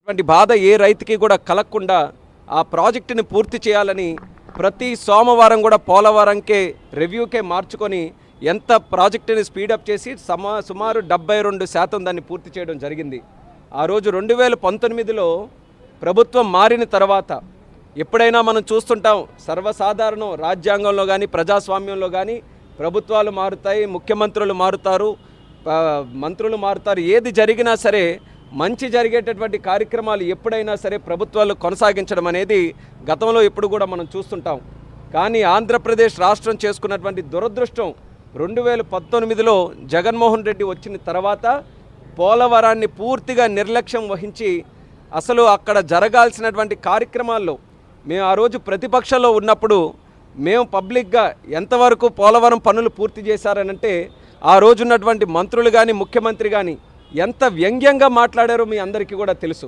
అటువంటి బాధ ఏ రైతుకి కూడా కలగకుండా ఆ ప్రాజెక్టుని పూర్తి చేయాలని ప్రతి సోమవారం కూడా పోలవరంకే రివ్యూకే మార్చుకొని ఎంత ప్రాజెక్టుని స్పీడప్ చేసి సుమారు 72% దాన్ని పూర్తి చేయడం జరిగింది. ఆ రోజు 2019లో ప్రభుత్వం మారిన తర్వాత ఎప్పుడైనా మనం చూస్తుంటాం, సర్వసాధారణం రాజ్యాంగంలో కానీ ప్రజాస్వామ్యంలో కానీ ప్రభుత్వాలు మారుతాయి, ముఖ్యమంత్రులు మారుతారు, మంత్రులు మారుతారు. ఏది జరిగినా సరే మంచి జరిగేటటువంటి కార్యక్రమాలు ఎప్పుడైనా సరే ప్రభుత్వాలు కొనసాగించడం అనేది గతంలో ఎప్పుడు కూడా మనం చూస్తుంటాం. కానీ ఆంధ్రప్రదేశ్ రాష్ట్రం చేసుకున్నటువంటి దురదృష్టం 2019లో జగన్మోహన్ రెడ్డి వచ్చిన తర్వాత పోలవరాన్ని పూర్తిగా నిర్లక్ష్యం వహించి అసలు అక్కడ జరగాల్సినటువంటి కార్యక్రమాల్లో మేము ఆ రోజు ప్రతిపక్షంలో ఉన్నప్పుడు మేము పబ్లిక్గా ఎంతవరకు పోలవరం పనులు పూర్తి చేశారనంటే ఆ రోజున్నటువంటి మంత్రులు కానీ ముఖ్యమంత్రి కానీ ఎంత వ్యంగ్యంగా మాట్లాడారో మీ అందరికీ కూడా తెలుసు.